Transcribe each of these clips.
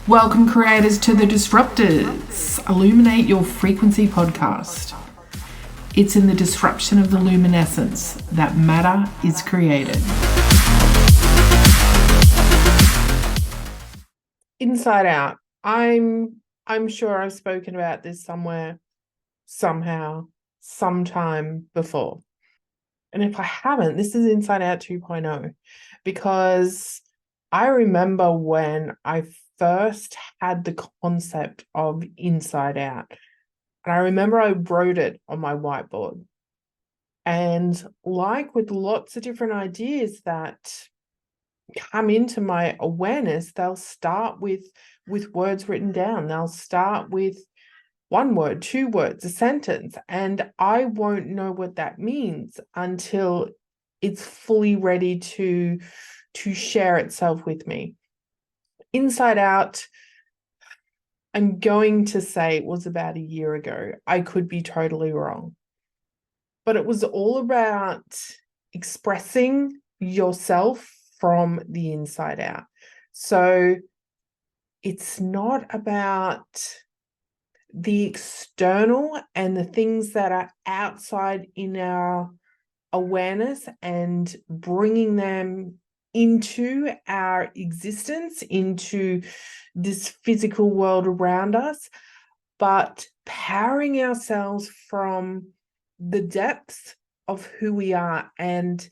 Welcome, creators, to The Disruptors, Illuminate Your Frequency podcast. It's in the disruption of the luminescence that matter is created. Inside out. I'm sure I've spoken about this somewhere, somehow, sometime before. And if I haven't, this is Inside Out 2.0, because I remember when I first had the concept of Inside Out. And I remember I wrote it on my whiteboard. And like with lots of different ideas that come into my awareness, they'll start with words written down. They'll start with one word, two words, a sentence, and I won't know what that means until it's fully ready to share itself with me. Inside Out, I'm going to say it was about a year ago. I could be totally wrong. But it was all about expressing yourself from the inside out. So it's not about the external and the things that are outside in our awareness and bringing them into our existence, into this physical world around us, but powering ourselves from the depths of who we are and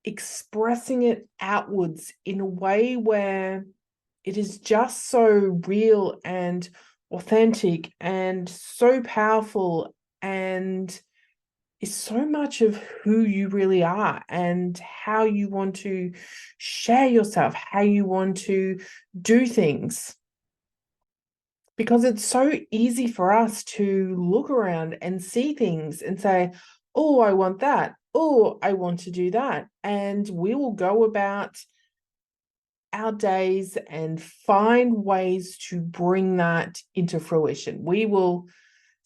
expressing it outwards in a way where it is just so real and authentic and so powerful and is so much of who you really are and how you want to share yourself, how you want to do things. Because it's so easy for us to look around and see things and say, oh, I want that. Oh, I want to do that. And we will go about our days and find ways to bring that into fruition. We will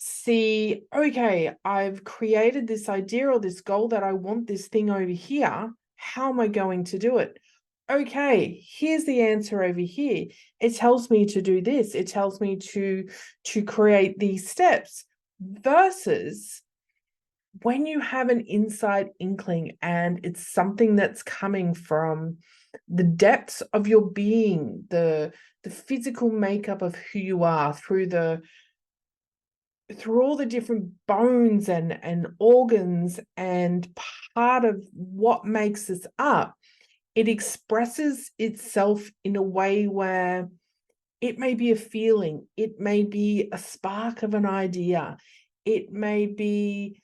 see, okay, I've created this idea or this goal that I want this thing over here. How am I going to do it? Okay, here's the answer over here. It tells me to do this. It tells me to create these steps. Versus when you have an inside inkling and it's something that's coming from the depths of your being, the physical makeup of who you are, through all the different bones and organs and part of what makes us up, it expresses itself in a way where it may be a feeling, it may be a spark of an idea, it may be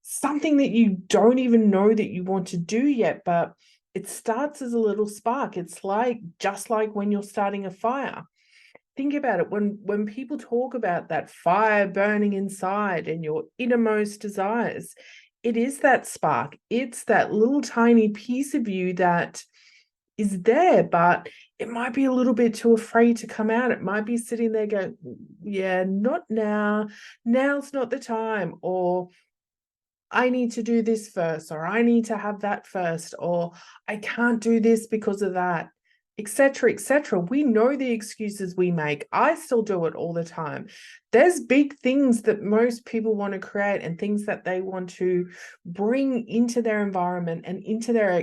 something that you don't even know that you want to do yet, but it starts as a little spark. It's just like when you're starting a fire. Think about it. When people talk about that fire burning inside and your innermost desires, it is that spark. It's that little tiny piece of you that is there, but it might be a little bit too afraid to come out. It might be sitting there going, yeah, not now. Now's not the time. Or I need to do this first, or I need to have that first, or I can't do this because of that, etc., etc. We know the excuses we make. I still do it all the time. There's big things that most people want to create and things that they want to bring into their environment and into their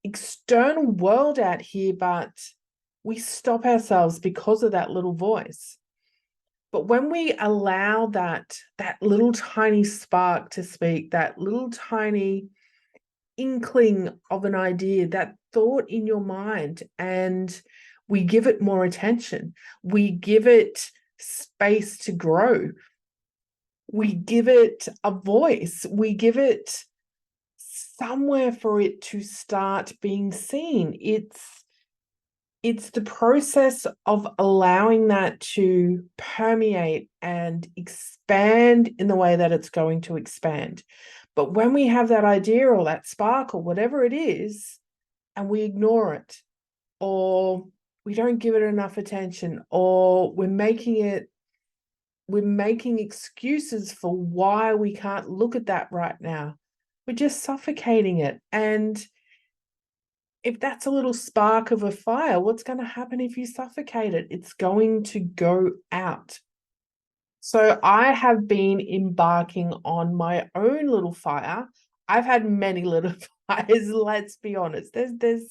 external world out here, but we stop ourselves because of that little voice. But when we allow that little tiny spark to speak, that little tiny inkling of an idea, that thought in your mind, and we give it more attention, we give it space to grow, we give it a voice, we give it somewhere for it to start being seen. It's the process of allowing that to permeate and expand in the way that it's going to expand. But when we have that idea or that spark or whatever it is, and we ignore it, or we don't give it enough attention, or we're making excuses for why we can't look at that right now, we're just suffocating it. And if that's a little spark of a fire, what's going to happen if you suffocate it? It's going to go out. So I have been embarking on my own little fire. I've had many little fires, let's be honest. There's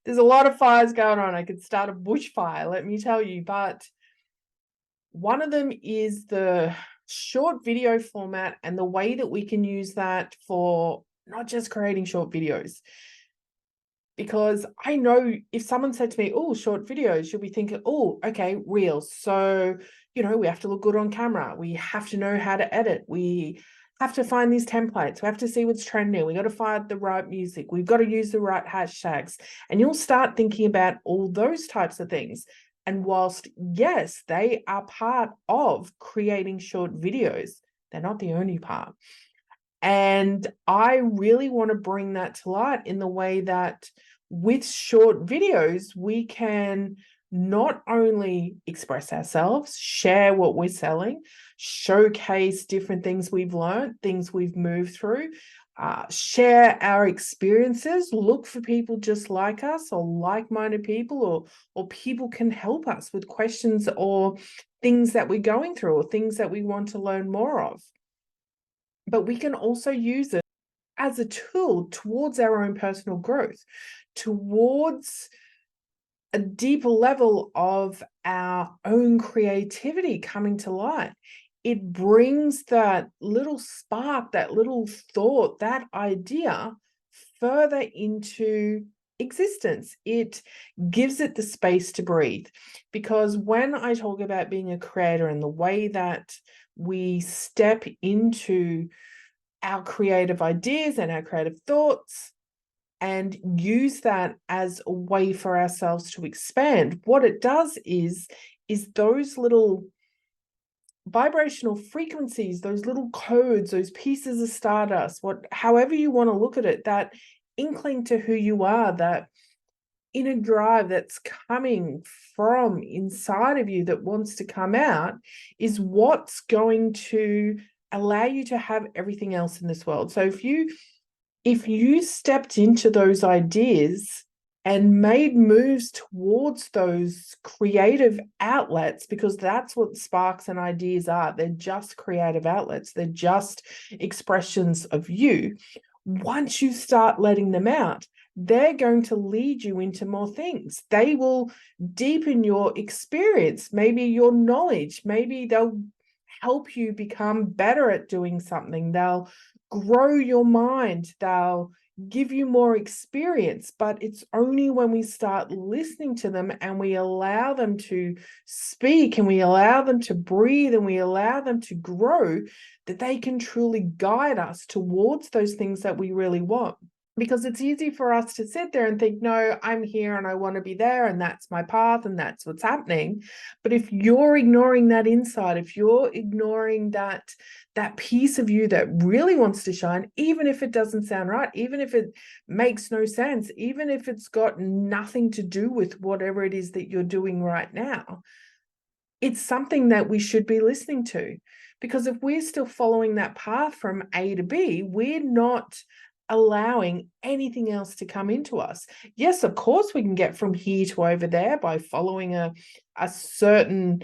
a lot of fires going on. I could start a bushfire, let me tell you. But one of them is the short video format and the way that we can use that for not just creating short videos. Because I know if someone said to me, oh, short videos, you'll be thinking, oh, okay, reels. So, we have to look good on camera. We have to know how to edit. We have to find these templates. We have to see what's trending. We got to find the right music. We've got to use the right hashtags. And you'll start thinking about all those types of things. And whilst, yes, they are part of creating short videos, they're not the only part. And I really want to bring that to light in the way that with short videos, we can not only express ourselves, share what we're selling, showcase different things we've learned, things we've moved through, share our experiences, look for people just like us or like-minded people, or people can help us with questions or things that we're going through or things that we want to learn more of. But we can also use it as a tool towards our own personal growth, towards a deeper level of our own creativity coming to light. It brings that little spark, that little thought, that idea further into existence. It gives it the space to breathe. Because when I talk about being a creator and the way that we step into our creative ideas and our creative thoughts and use that as a way for ourselves to expand, what it does is those little vibrational frequencies, those little codes, those pieces of stardust, however you want to look at it, that inkling to who you are, that inner drive that's coming from inside of you that wants to come out, is what's going to allow you to have everything else in this world. So if you stepped into those ideas and made moves towards those creative outlets, because that's what sparks and ideas are. They're just creative outlets. They're just expressions of you. Once you start letting them out, they're going to lead you into more things. They will deepen your experience, maybe your knowledge. Maybe they'll help you become better at doing something. They'll grow your mind. They'll give you more experience. But it's only when we start listening to them and we allow them to speak and we allow them to breathe and we allow them to grow that they can truly guide us towards those things that we really want. Because it's easy for us to sit there and think, no, I'm here and I want to be there and that's my path and that's what's happening. But if you're ignoring that inside, if you're ignoring that piece of you that really wants to shine, even if it doesn't sound right, even if it makes no sense, even if it's got nothing to do with whatever it is that you're doing right now, it's something that we should be listening to. Because if we're still following that path from A to B, we're not allowing anything else to come into us. Yes, of course, we can get from here to over there by following a certain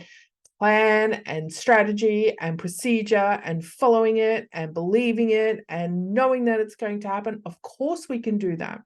plan and strategy and procedure and following it and believing it and knowing that it's going to happen. Of course, we can do that.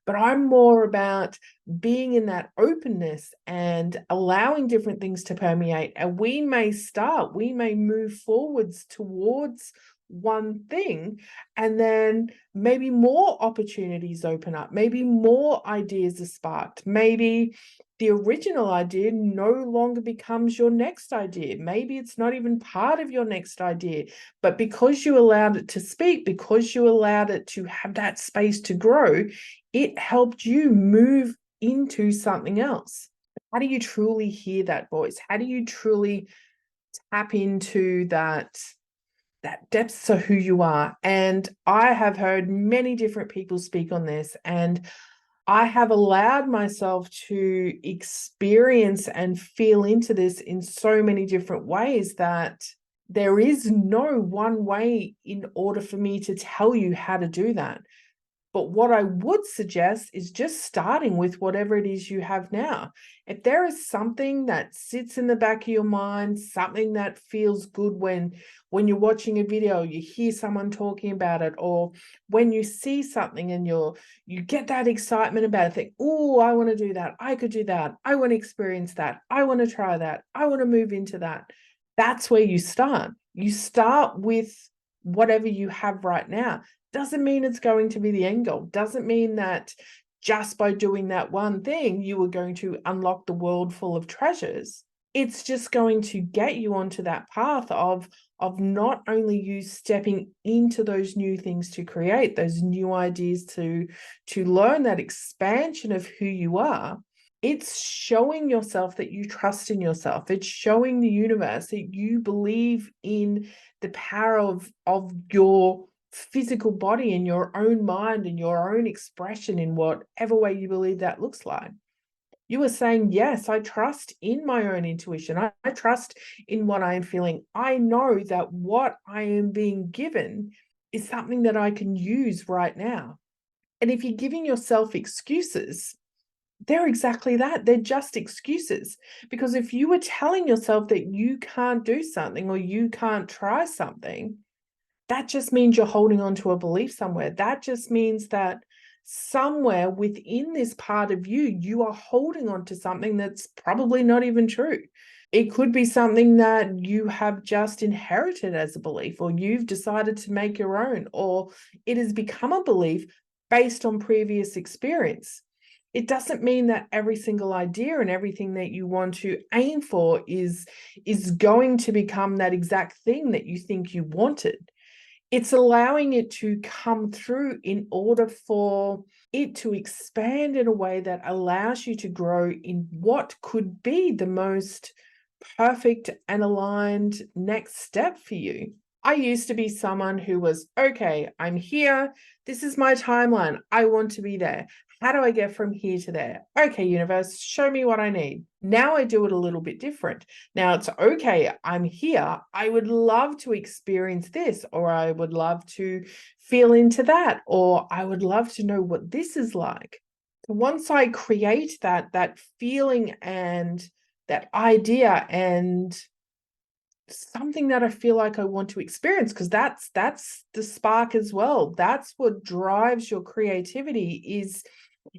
But I'm more about being in that openness and allowing different things to permeate. And we may move forwards towards one thing, and then maybe more opportunities open up, maybe more ideas are sparked, maybe the original idea no longer becomes your next idea, maybe it's not even part of your next idea, but because you allowed it to speak, because you allowed it to have that space to grow, it helped you move into something else. How do you truly hear that voice? How do you truly tap into that depth of who you are? And I have heard many different people speak on this, and I have allowed myself to experience and feel into this in so many different ways that there is no one way in order for me to tell you how to do that. But what I would suggest is just starting with whatever it is you have now. If there is something that sits in the back of your mind, something that feels good when you're watching a video, you hear someone talking about it, or when you see something and you get that excitement about it, think, oh, I want to do that. I could do that. I want to experience that. I want to try that. I want to move into that. That's where you start. You start with whatever you have right now. Doesn't mean it's going to be the end goal. Doesn't mean that just by doing that one thing, you are going to unlock the world full of treasures. It's just going to get you onto that path of not only you stepping into those new things to create, those new ideas to learn that expansion of who you are. It's showing yourself that you trust in yourself. It's showing the universe that you believe in the power of your physical body and your own mind and your own expression in whatever way you believe that looks like. You are saying, yes, I trust in my own intuition. I trust in what I am feeling. I know that what I am being given is something that I can use right now. And if you're giving yourself excuses, they're exactly that. They're just excuses. Because if you were telling yourself that you can't do something or you can't try something, that just means you're holding on to a belief somewhere. That just means that somewhere within this part of you, you are holding on to something that's probably not even true. It could be something that you have just inherited as a belief, or you've decided to make your own, or it has become a belief based on previous experience. It doesn't mean that every single idea and everything that you want to aim for is going to become that exact thing that you think you wanted. It's allowing it to come through in order for it to expand in a way that allows you to grow in what could be the most perfect and aligned next step for you. I used to be someone who was, okay, I'm here. This is my timeline. I want to be there. How do I get from here to there? Okay, universe, show me what I need. Now I do it a little bit different. Now it's okay, I'm here. I would love to experience this, or I would love to feel into that, or I would love to know what this is like. Once I create that feeling and that idea and something that I feel like I want to experience, because that's the spark as well. That's what drives your creativity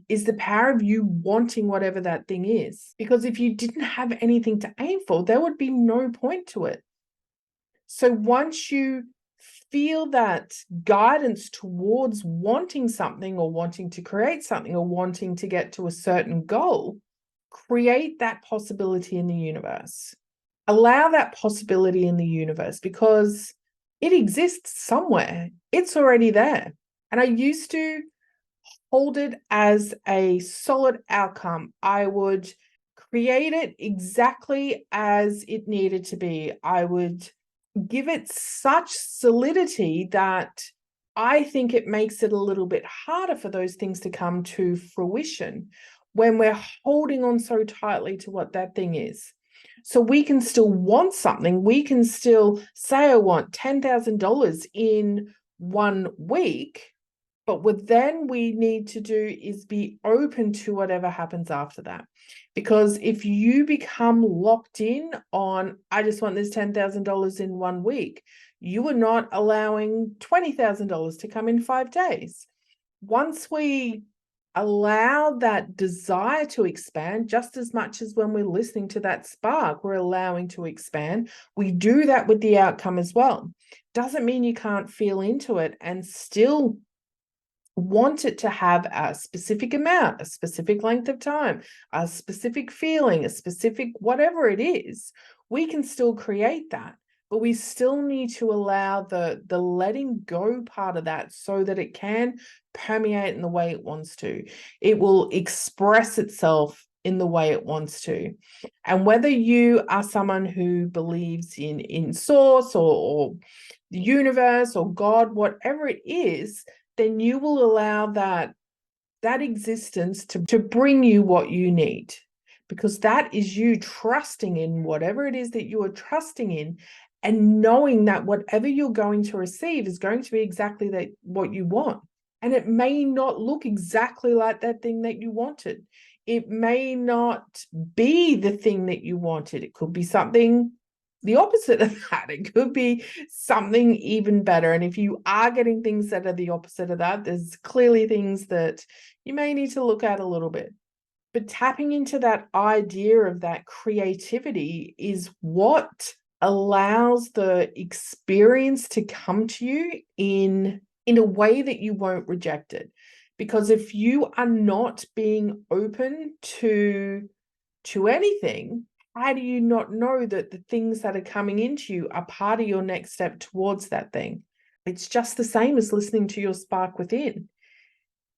is the power of you wanting whatever that thing is. Because if you didn't have anything to aim for, there would be no point to it. So once you feel that guidance towards wanting something or wanting to create something or wanting to get to a certain goal, create that possibility in the universe. Allow that possibility in the universe because it exists somewhere. It's already there. And I used to hold it as a solid outcome. I would create it exactly as it needed to be. I would give it such solidity that I think it makes it a little bit harder for those things to come to fruition when we're holding on so tightly to what that thing is. So we can still want something. We can still say, I want $10,000 in 1 week. But what then we need to do is be open to whatever happens after that. Because if you become locked in on, I just want this $10,000 in 1 week, you are not allowing $20,000 to come in 5 days. Once we allow that desire to expand, just as much as when we're listening to that spark, we're allowing to expand, we do that with the outcome as well. Doesn't mean you can't feel into it and still want it to have a specific amount, a specific length of time, a specific feeling, a specific whatever it is. We can still create that, but we still need to allow the letting go part of that so that it can permeate in the way it wants to. It will express itself in the way it wants to. And whether you are someone who believes in source or the universe or God, whatever it is, then you will allow that existence to bring you what you need, because that is you trusting in whatever it is that you are trusting in and knowing that whatever you're going to receive is going to be exactly what you want. And it may not look exactly like that thing that you wanted. It may not be the thing that you wanted. It could be something the opposite of that. It could be something even better. And if you are getting things that are the opposite of that, there's clearly things that you may need to look at a little bit. But tapping into that idea of that creativity is what allows the experience to come to you in a way that you won't reject it. Because if you are not being open to anything, how do you not know that the things that are coming into you are part of your next step towards that thing? It's just the same as listening to your spark within.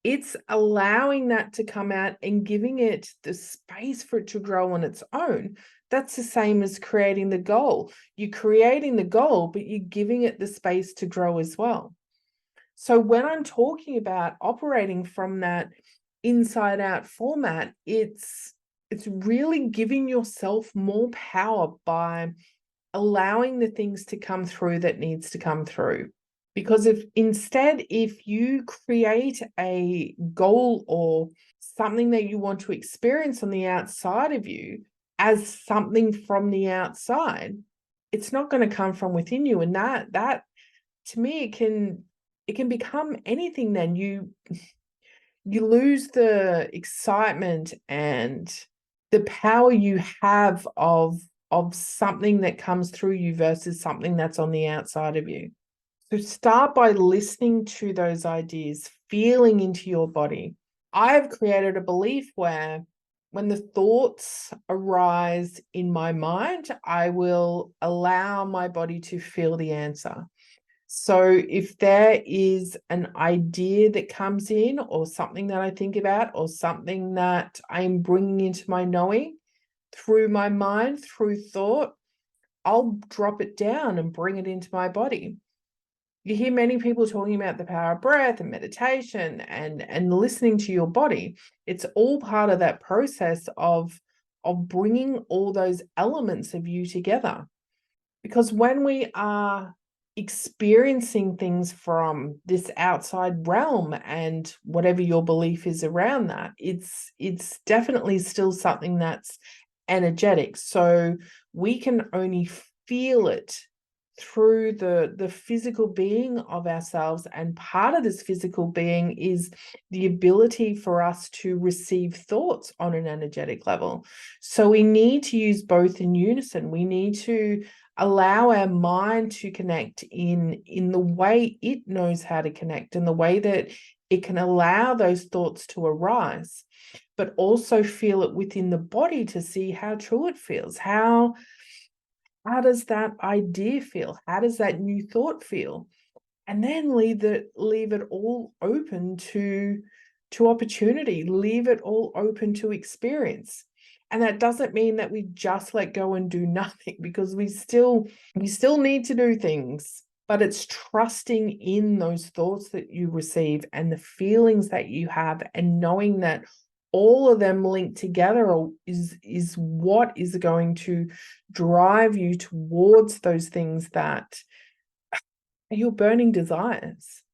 It's allowing that to come out and giving it the space for it to grow on its own. That's the same as creating the goal. You're creating the goal, but you're giving it the space to grow as well. So when I'm talking about operating from that inside out format, it's really giving yourself more power by allowing the things to come through that needs to come through. Because if you create a goal or something that you want to experience on the outside of you as something from the outside, it's not going to come from within you. And that to me, it can become anything. Then you lose the excitement and the power you have of something that comes through you versus something that's on the outside of you. So start by listening to those ideas, feeling into your body. I have created a belief where when the thoughts arise in my mind, I will allow my body to feel the answer. So if there is an idea that comes in or something that I think about or something that I'm bringing into my knowing through my mind, through thought, I'll drop it down and bring it into my body. You hear many people talking about the power of breath and meditation and listening to your body. It's all part of that process of bringing all those elements of you together. Because when we are experiencing things from this outside realm and whatever your belief is around that, it's definitely still something that's energetic. So we can only feel it through the physical being of ourselves. And part of this physical being is the ability for us to receive thoughts on an energetic level. So we need to use both in unison. We need to allow our mind to connect in the way it knows how to connect, in the way that it can allow those thoughts to arise, but also feel it within the body to see how true it feels. How does that idea feel? How does that new thought feel? And then leave it all open to opportunity, leave it all open to experience. And that doesn't mean that we just let go and do nothing, because we still need to do things, but it's trusting in those thoughts that you receive and the feelings that you have, and knowing that all of them linked together is what is going to drive you towards those things that are your burning desires.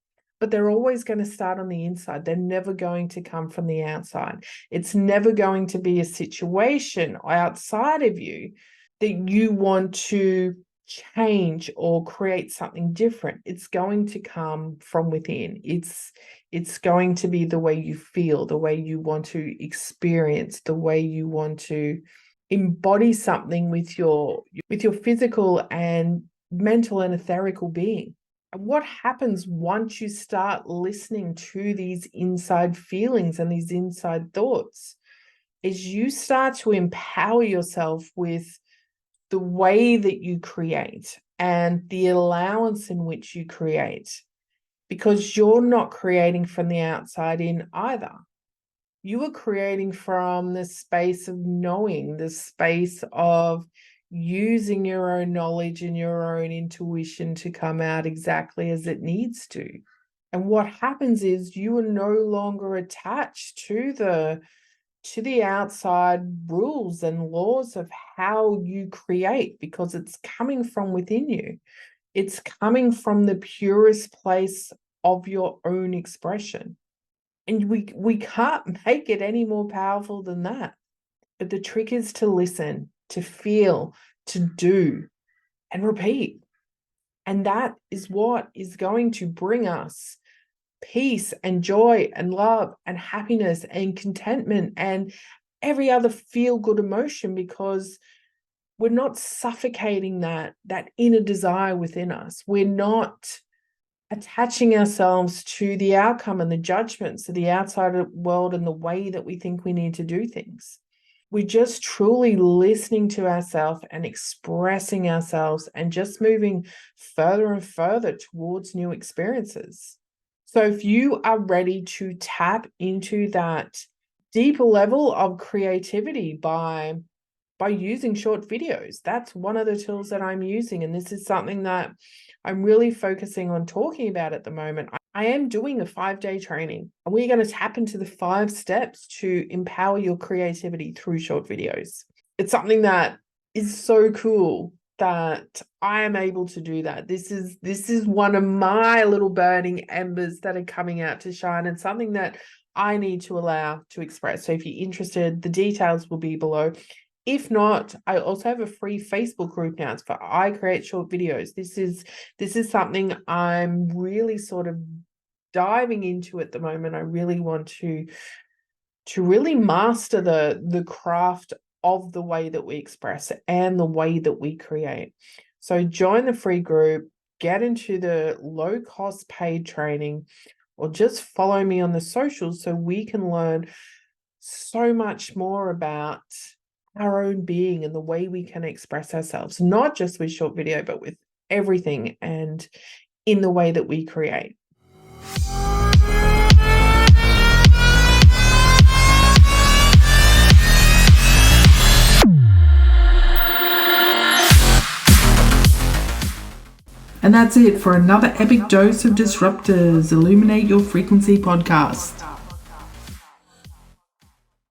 But they're always going to start on the inside. They're never going to come from the outside. It's never going to be a situation outside of you that you want to change or create something different. It's going to come from within. It's going to be the way you feel, the way you want to experience, the way you want to embody something with your physical and mental and etherical being. And what happens once you start listening to these inside feelings and these inside thoughts is you start to empower yourself with the way that you create and the allowance in which you create, because you're not creating from the outside in either. You are creating from the space of knowing, the space of using your own knowledge and your own intuition to come out exactly as it needs to. And what happens is you are no longer attached to the outside rules and laws of how you create, because it's coming from within you. It's coming from the purest place of your own expression. And we can't make it any more powerful than that. But the trick is to listen, to feel, to do, and repeat. And that is what is going to bring us peace and joy and love and happiness and contentment and every other feel-good emotion, because we're not suffocating that inner desire within us. We're not attaching ourselves to the outcome and the judgments of the outside world and the way that we think we need to do things. We're just truly listening to ourselves and expressing ourselves and just moving further and further towards new experiences. So if you are ready to tap into that deeper level of creativity by using short videos, that's one of the tools that I'm using. And this is something that I'm really focusing on talking about at the moment. I am doing a 5-day training, and we're going to tap into the 5 steps to empower your creativity through short videos. It's something that is so cool that I am able to do that. This is one of my little burning embers that are coming out to shine, and something that I need to allow to express. So if you're interested, the details will be below. If not, I also have a free Facebook group now. It's for I Create Short Videos. This is something I'm really sort of diving into at the moment. I really want to really master the craft of the way that we express and the way that we create. So join the free group, get into the low-cost paid training, or just follow me on the socials so we can learn so much more about our own being and the way we can express ourselves, not just with short video, but with everything and in the way that we create. And that's it for another epic dose of Disruptors Illuminate Your Frequency podcast.